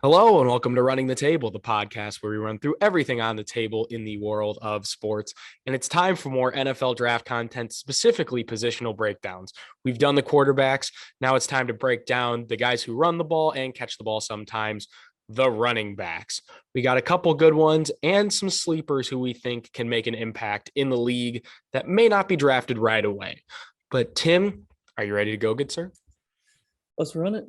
Hello and welcome to Running the Table, the podcast where we run through everything on the table in the world of sports. And it's time for more NFL draft content, specifically positional breakdowns. We've done the quarterbacks. Now it's time to break down the guys who run the ball and catch the ball sometimes, the running backs. We got a couple good ones and some sleepers who we think can make an impact in the league that may not be drafted right away. But Tim, are you ready to go, good sir? Let's run it.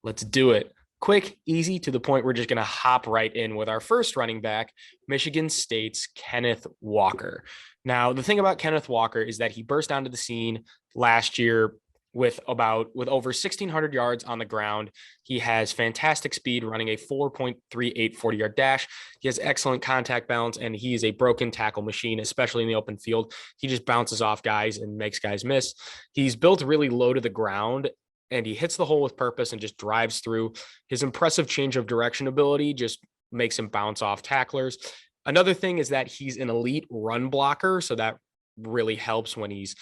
Let's do it. Quick, easy, to the point. We're just going to hop right in with our first running back, Michigan State's Kenneth Walker. Now, the thing about Kenneth Walker is that he burst onto the scene last year with over 1,600 yards on the ground. He has fantastic speed, running a 4.38 40-yard dash. He has excellent contact balance, and he is a broken tackle machine, especially in the open field. He just bounces off guys and makes guys miss. He's built really low to the ground, and he hits the hole with purpose and just drives through. His impressive change of direction ability just makes him bounce off tacklers. Another thing is that he's an elite run blocker, so that really helps when he's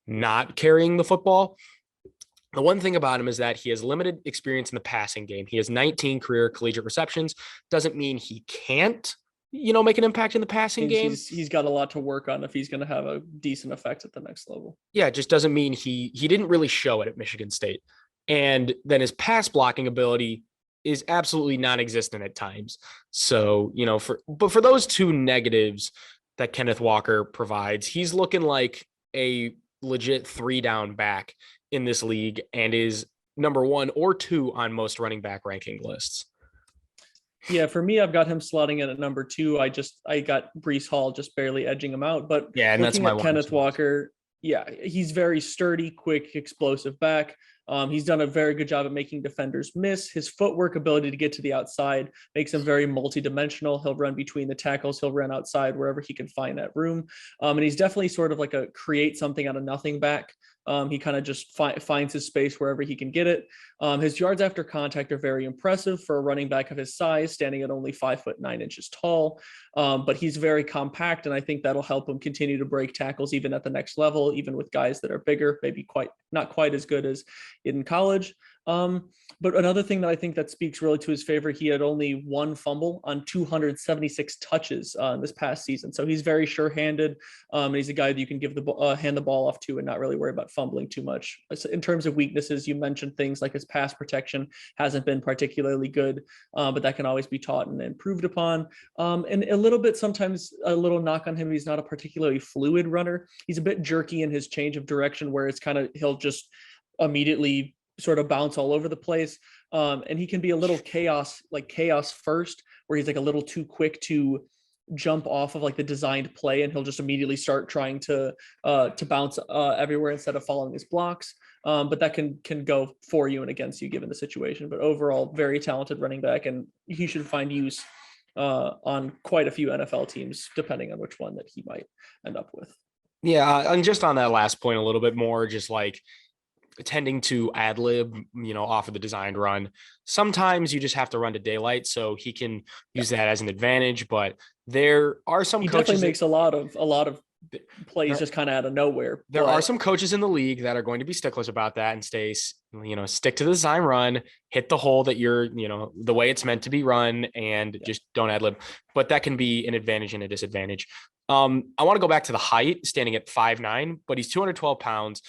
not carrying the football. The one thing about him is that he has limited experience in the passing game. He has 19 career collegiate receptions. Doesn't mean he can't, make an impact in the passing game. He's got a lot to work on if he's going to have a decent effect at the next level. Yeah, it just doesn't mean he didn't really show it at Michigan State. And then his pass blocking ability is absolutely non-existent at times. So, for those two negatives that Kenneth Walker provides, he's looking like a legit 3-down back in this league and is number 1 or 2 on most running back ranking lists. Yeah, for me, I've got him slotting in at number 2. I got Breece Hall just barely edging him out. But yeah, and that's my Kenneth Walker. Yeah, he's very sturdy, quick, explosive back. He's done a very good job at making defenders miss. His footwork ability to get to the outside makes him very multidimensional. He'll run between the tackles. He'll run outside wherever he can find that room. And he's definitely sort of like a create something out of nothing back. He kind of just finds his space wherever he can get it. His yards after contact are very impressive for a running back of his size, standing at only 5'9" tall. But he's very compact, and I think that'll help him continue to break tackles even at the next level, even with guys that are bigger, maybe not quite as good as in college. But another thing that I think that speaks really to his favor, he had only 1 fumble on 276 touches this past season. So he's very sure-handed. And he's a guy that you can hand the ball off to and not really worry about fumbling too much. In terms of weaknesses, you mentioned things like his pass protection hasn't been particularly good, but that can always be taught and improved upon. And a little bit, sometimes a little knock on him, he's not a particularly fluid runner. He's a bit jerky in his change of direction, where it's kind of, he'll just immediately sort of bounce all over the place. And he can be a little chaos first, where he's like a little too quick to jump off of like the designed play, and he'll just immediately start trying to bounce everywhere instead of following his blocks. But that can go for you and against you given the situation. But overall, very talented running back, and he should find use on quite a few NFL teams, depending on which one that he might end up with. Yeah, and just on that last point a little bit more, just like tending to ad lib, off of the designed run. Sometimes you just have to run to daylight, so he can use that as an advantage. But there are some coaches definitely makes a lot of plays just kind of out of nowhere. There are some coaches in the league that are going to be sticklers about that and stick to the design run, hit the hole that you're, the way it's meant to be run, and just don't ad lib. But that can be an advantage and a disadvantage. I want to go back to the height, standing at 5'9", but he's 212 pounds.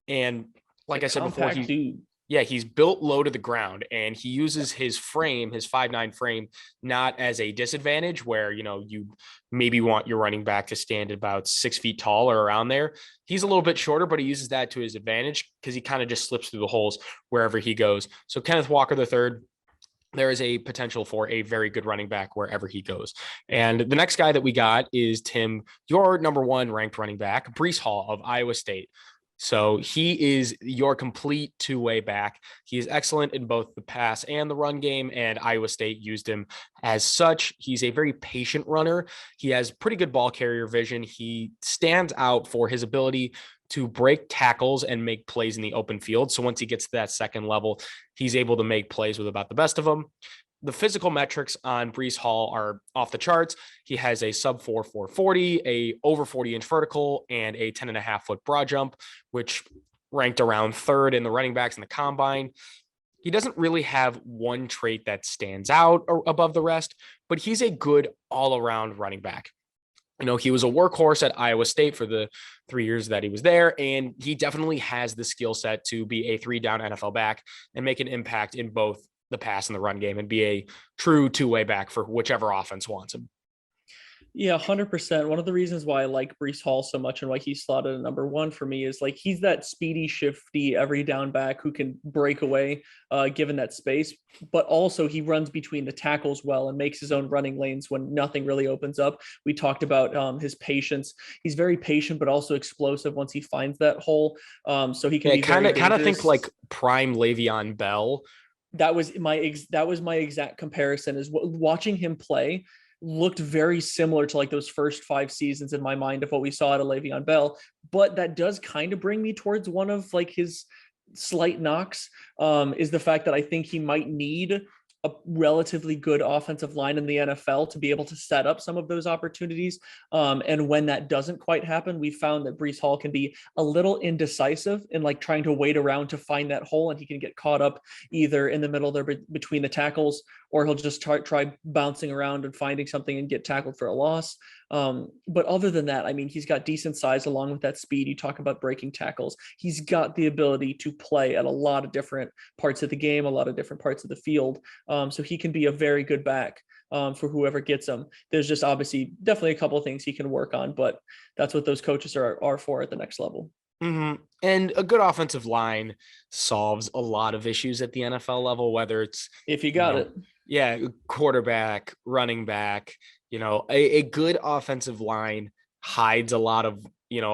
And like I said before, he's built low to the ground, and he uses his frame, his 5'9" frame, not as a disadvantage where, you maybe want your running back to stand at about 6 feet tall or around there. He's a little bit shorter, but he uses that to his advantage because he kind of just slips through the holes wherever he goes. So Kenneth Walker III, there is a potential for a very good running back wherever he goes. And the next guy that we got is Tim, your number 1 ranked running back, Breece Hall of Iowa State. So he is your complete two-way back. He is excellent in both the pass and the run game, and Iowa State used him as such. He's a very patient runner. He has pretty good ball carrier vision. He stands out for his ability to break tackles and make plays in the open field. So once he gets to that second level, he's able to make plays with about the best of them. The physical metrics on Breece Hall are off the charts. He has a sub 4.40, a over 40-inch vertical, and a 10.5-foot broad jump, which ranked around 3rd in the running backs in the combine. he doesn't really have one trait that stands out or above the rest, but he's a good all around running back. He was a workhorse at Iowa State for the 3 years that he was there, and he definitely has the skill set to be a 3-down NFL back and make an impact in both the pass and the run game and be a true two-way back for whichever offense wants him. Yeah, 100%. One of the reasons why I like Breece Hall so much and why he's slotted at number one for me is like he's that speedy, shifty, every down back who can break away given that space, but also he runs between the tackles well and makes his own running lanes when nothing really opens up. We talked about his patience. He's very patient, but also explosive once he finds that hole. So he can be kind very of think dangerous. like prime Le'Veon Bell. That was my exact comparison, is watching him play looked very similar to like those first 5 seasons in my mind of what we saw at a Le'Veon Bell, but that does kind of bring me towards one of like his slight knocks, is the fact that I think he might need a relatively good offensive line in the NFL to be able to set up some of those opportunities. And when that doesn't quite happen, we found that Breece Hall can be a little indecisive in like trying to wait around to find that hole, and he can get caught up either in the middle there between the tackles, or he'll just try bouncing around and finding something and get tackled for a loss. But other than that, I mean, he's got decent size along with that speed. You talk about breaking tackles. He's got the ability to play at a lot of different parts of the game, a lot of different parts of the field. So he can be a very good back for whoever gets him. There's just obviously definitely a couple of things he can work on, but that's what those coaches are for at the next level. Mm-hmm. And a good offensive line solves a lot of issues at the NFL level, whether it's, If you you got know, it. yeah, quarterback, running back, a good offensive line hides a lot of,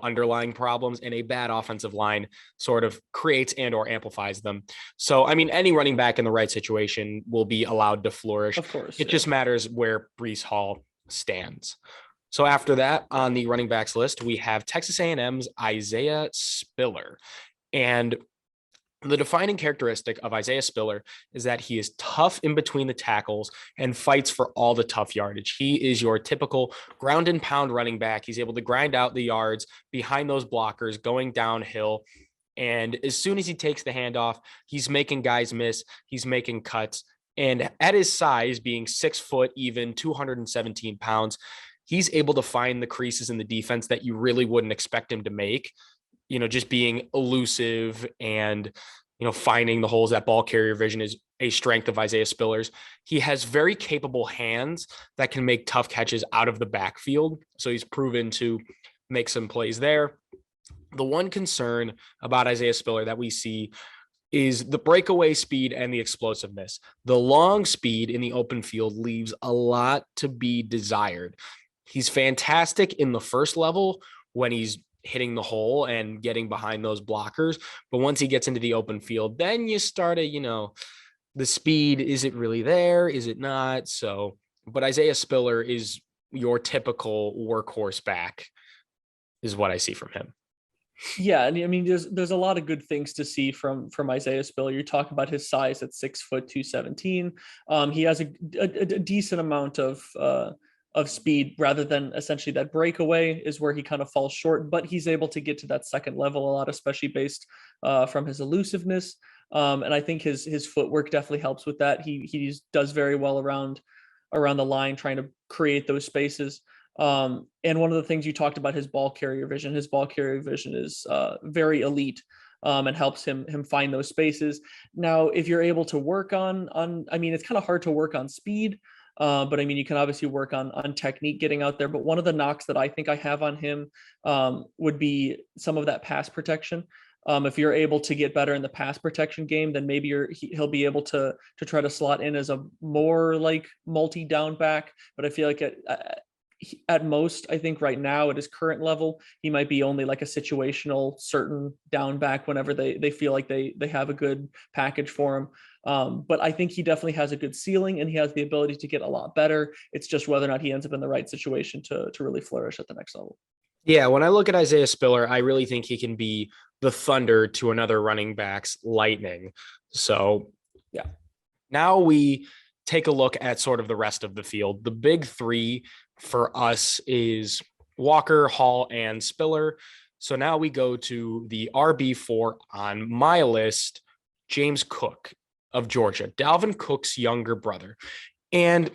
underlying problems, and a bad offensive line sort of creates and or amplifies them. So, I mean, any running back in the right situation will be allowed to flourish. Of course. It just matters where Breece Hall stands. So after that, on the running backs list, we have Texas A&M's Isaiah Spiller. And the defining characteristic of Isaiah Spiller is that he is tough in between the tackles and fights for all the tough yardage. He is your typical ground and pound running back. He's able to grind out the yards behind those blockers, going downhill. And as soon as he takes the handoff, he's making guys miss. He's making cuts. And at his size, being 6 foot, even 217 pounds, he's able to find the creases in the defense that you really wouldn't expect him to make. Just being elusive and, finding the holes. That ball carrier vision is a strength of Isaiah Spiller's. He has very capable hands that can make tough catches out of the backfield. So he's proven to make some plays there. The one concern about Isaiah Spiller that we see is the breakaway speed and the explosiveness. The long speed in the open field leaves a lot to be desired. He's fantastic in the first level when he's hitting the hole and getting behind those blockers. But once he gets into the open field, then you start the speed, is it really there? Is it not? So, but Isaiah Spiller is your typical workhorse back, is what I see from him. Yeah, and I mean, there's a lot of good things to see from Isaiah Spiller. You talk about his size at 6 foot 217. He has a decent amount of speed, rather than essentially that breakaway is where he kind of falls short. But he's able to get to that second level a lot, especially based from his elusiveness. And I think his footwork definitely helps with that. He does very well around the line, trying to create those spaces. And one of the things you talked about, his ball carrier vision. His ball carrier vision is very elite, and helps him find those spaces. Now, if you're able to work on, I mean, it's kind of hard to work on speed, but I mean, you can obviously work on technique getting out there. But one of the knocks that I think I have on him would be some of that pass protection. If you're able to get better in the pass protection game, then maybe he'll be able to try to slot in as a more like multi-down back. But I feel like at most, I think right now at his current level, he might be only like a situational certain down back whenever they feel like they have a good package for him. But I think he definitely has a good ceiling, and he has the ability to get a lot better. It's just whether or not he ends up in the right situation to really flourish at the next level. Yeah, when I look at Isaiah Spiller, I really think he can be the thunder to another running back's lightning. So, yeah. Now we take a look at sort of the rest of the field. The big three for us is Walker, Hall, and Spiller. So now we go to the RB4 on my list, James Cook. of Georgia, Dalvin Cook's younger brother. And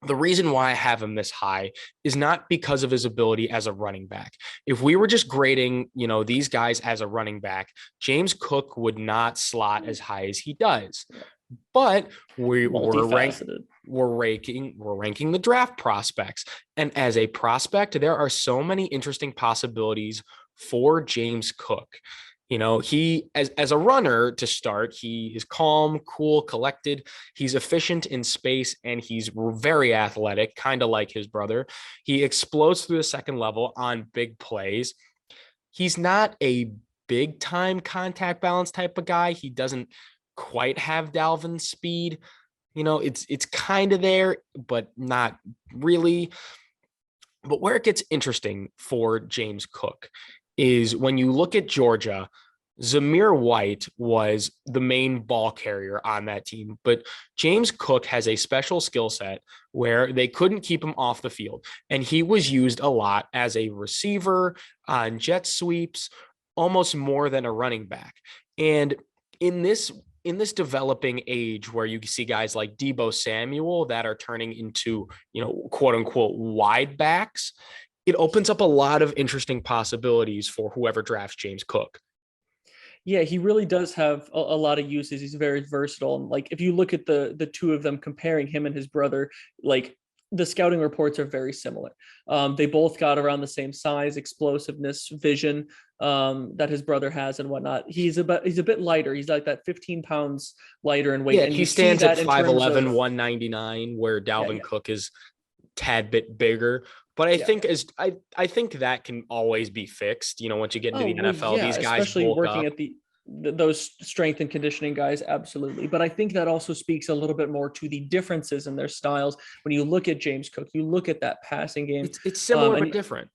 the reason why I have him this high is not because of his ability as a running back. If we were just grading, these guys as a running back, James Cook would not slot as high as he does. But Multifaceted. we're ranking the draft prospects. And as a prospect, there are so many interesting possibilities for James Cook. He as a runner to start, he is calm, cool, collected. He's efficient in space and he's very athletic, kind of like his brother. He explodes through the second level on big plays. He's not a big time contact balance type of guy. He doesn't quite have Dalvin's speed. It's kind of there, but not really. But where it gets interesting for James Cook is when you look at Georgia, Zamir White was the main ball carrier on that team, but James Cook has a special skill set where they couldn't keep him off the field. And he was used a lot as a receiver on jet sweeps, almost more than a running back. And in this developing age where you see guys like Deebo Samuel that are turning into, quote unquote, wide backs, it opens up a lot of interesting possibilities for whoever drafts James Cook. Yeah, he really does have a lot of uses. He's very versatile. And like, if you look at the two of them, comparing him and his brother, like the scouting reports are very similar. They both got around the same size, explosiveness, vision that his brother has and whatnot. He's a bit lighter. He's like that 15 pounds lighter in weight. Yeah, and he stands at 5'11", of, 199, where Dalvin yeah. Cook is tad bit bigger. But I think I think that can always be fixed. Once you get into the NFL, these guys especially bulk working up. at those strength and conditioning guys, absolutely. But I think that also speaks a little bit more to the differences in their styles. When you look at James Cook, you look at that passing game. It's similar but different.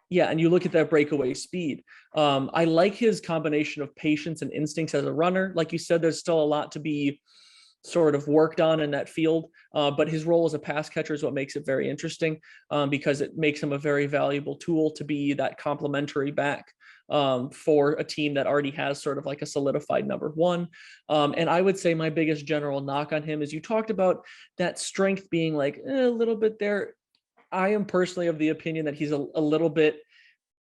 Yeah, and you look at that breakaway speed. I like his combination of patience and instincts as a runner. Like you said, there's still a lot to be sort of worked on in that field. But his role as a pass catcher is what makes it very interesting because it makes him a very valuable tool to be that complementary back for a team that already has sort of like a solidified number one. And I would say my biggest general knock on him is you talked about that strength being like a little bit there. I am personally of the opinion that he's a little bit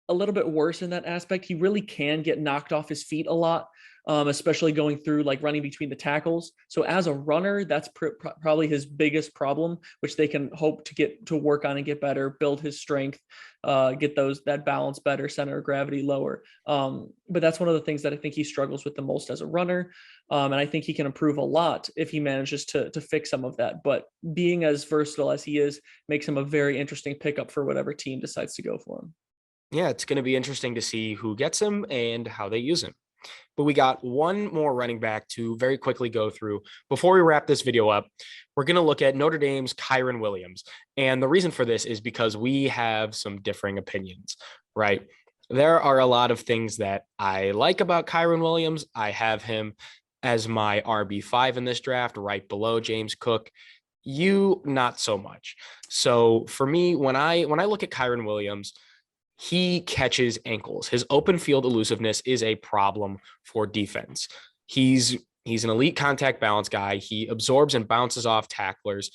worse in that aspect. He really can get knocked off his feet a lot, especially going through like running between the tackles. So as a runner, that's probably his biggest problem, which they can hope to get to work on and get better, build his strength, get that balance better, center of gravity lower. But that's one of the things that I think he struggles with the most as a runner. And I think he can improve a lot if he manages to fix some of that. But being as versatile as he is makes him a very interesting pickup for whatever team decides to go for him. Yeah, it's going to be interesting to see who gets him and how they use him. But we got one more running back to very quickly go through. Before we wrap this video up, we're going to look at Notre Dame's Kyren Williams. And the reason for this is because we have some differing opinions, right? There are a lot of things that I like about Kyren Williams. I have him as my RB5 in this draft, right below James Cook. You, not so much. So for me, when I look at Kyren Williams, he catches ankles. His open field elusiveness is a problem for defense. He's an elite contact balance guy. He absorbs and bounces off tacklers.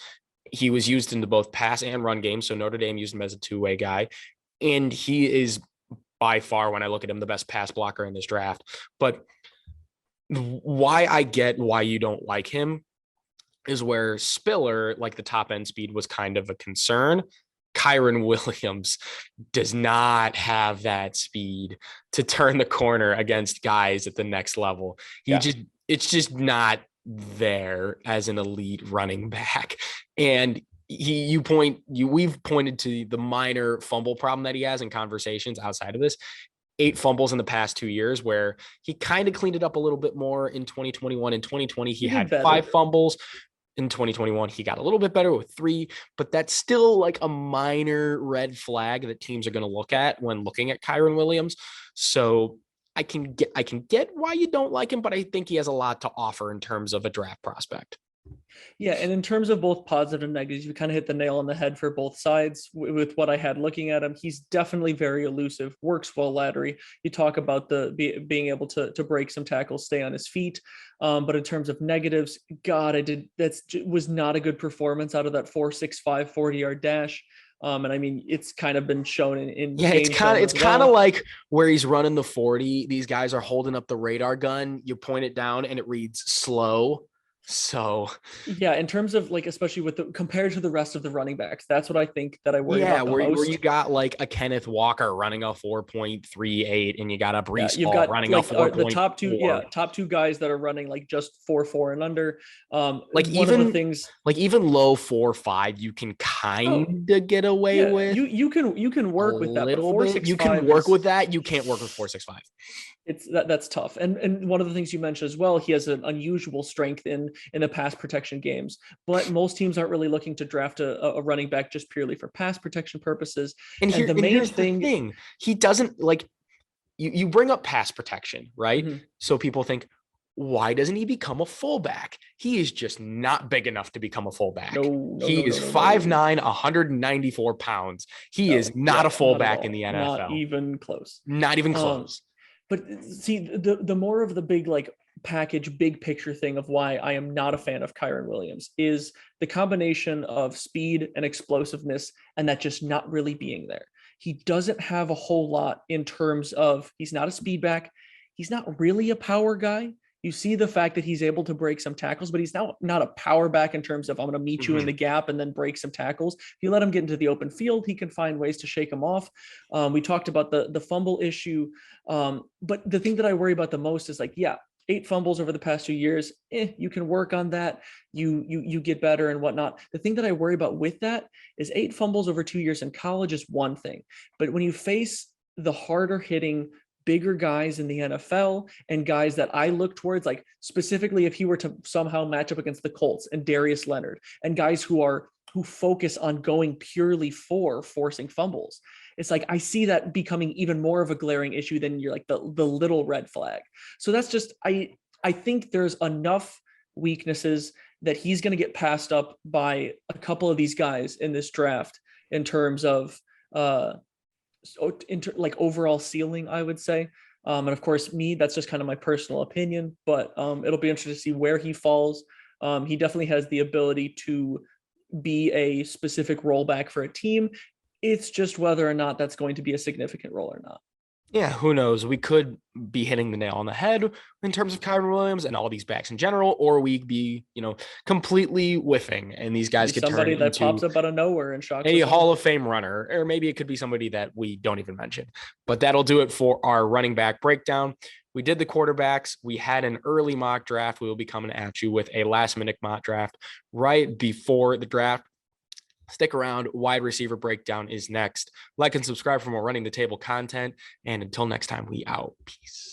He was used into both pass and run games, so Notre Dame used him as a two-way guy. And he is by far, when I look at him, the best pass blocker in this draft. But why I get why you don't like him is where Spiller, like the top end speed, was kind of a concern. Kyren Williams does not have that speed to turn the corner against guys at the next level. It's just not there as an elite running back. And we've pointed to the minor fumble problem that he has in conversations outside of this. 8 fumbles in the past 2 years, where he kind of cleaned it up a little bit more in 2021. In 2020, he had 5 fumbles. In 2021, he got a little bit better with 3, but that's still like a minor red flag that teams are going to look at when looking at Kyren Williams. So I can get why you don't like him, but I think he has a lot to offer in terms of a draft prospect. Yeah, and in terms of both positive and negatives, you kind of hit the nail on the head for both sides with what I had looking at him. He's definitely very elusive, works well laterally. You talk about being able to break some tackles, stay on his feet. But in terms of negatives, God, that was not a good performance out of that 4.65 40-yard dash. And I mean, it's kind of been shown in Yeah, game film it's as kind of well. like where he's running the 40. These guys are holding up the radar gun. You point it down and it reads slow. So Yeah, in terms of like, especially with the compared to the rest of the running backs, that's what I think that I worry yeah, about the where you most. got like a Kenneth Walker running a 4.38 and you got a Yeah, Breece you've Hall got running a like the top two, 4.4. yeah, top two guys that are running like just 4.4 and under. Like One of the even things. like even low 4.5 you can Oh, kind of get away yeah, with you can a work with that, but little four bit. six You can five work is with that. You can't work with 4.65. that's tough. And one of the things you mentioned as well, he has an unusual strength in the pass protection games. But most teams aren't really looking to draft a running back just purely for pass protection purposes. And the And main here's the thing. thing. He doesn't like you bring up pass protection, right? Mhm. So people think, why doesn't he become a fullback? He is just not big enough to become a No, fullback. no, He no, is no, no, no, 5'9", 194 pounds. He is no. not Yeah, a not at fullback in all. the Not NFL. even close. Not even Um, close. But see, the more of the big like package, big picture thing of why I am not a fan of Kyren Williams is the combination of speed and explosiveness, and that just not really being there. He doesn't have a whole lot in terms of he's not a speed back. He's not really a power guy. You see the fact that he's able to break some tackles, but he's now not a power back in terms of I'm going to meet you in Mhm. the gap and then break some tackles. If you let him get into the open field, he can find ways to shake him off. We talked about the fumble issue, but the thing that I worry about the most is like, yeah, 8 fumbles over the past 2 years. You can work on that. You get better and whatnot. The thing that I worry about with that is 8 fumbles over 2 years in college is one thing, but when you face the harder hitting bigger guys in the NFL and guys that I look towards, like specifically if he were to somehow match up against the Colts and Darius Leonard and guys who focus on going purely for forcing fumbles. It's like I see that becoming even more of a glaring issue than you're like the little red flag. So that's just I think there's enough weaknesses that he's going to get passed up by a couple of these guys in this draft in terms of uh like overall ceiling, I would say. And of course, that's just kind of my personal opinion, but it'll be interesting to see where he falls. He definitely has the ability to be a specific rollback for a team. It's just whether or not that's going to be a significant role or not. Yeah, who knows? We could be hitting the nail on the head in terms of Kyren Williams and all these backs in general, or we be, completely whiffing and these Could guys be could turn somebody that pops into up out of nowhere and shocks a us Hall all. of Fame runner, or maybe it could be somebody that we don't even mention. But that'll do it for our running back breakdown. We did the quarterbacks. We had an early mock draft. We will be coming at you with a last minute mock draft right before the draft. Stick around. Wide receiver breakdown is next. Like and subscribe for more running the table content. And until next time, we out. Peace.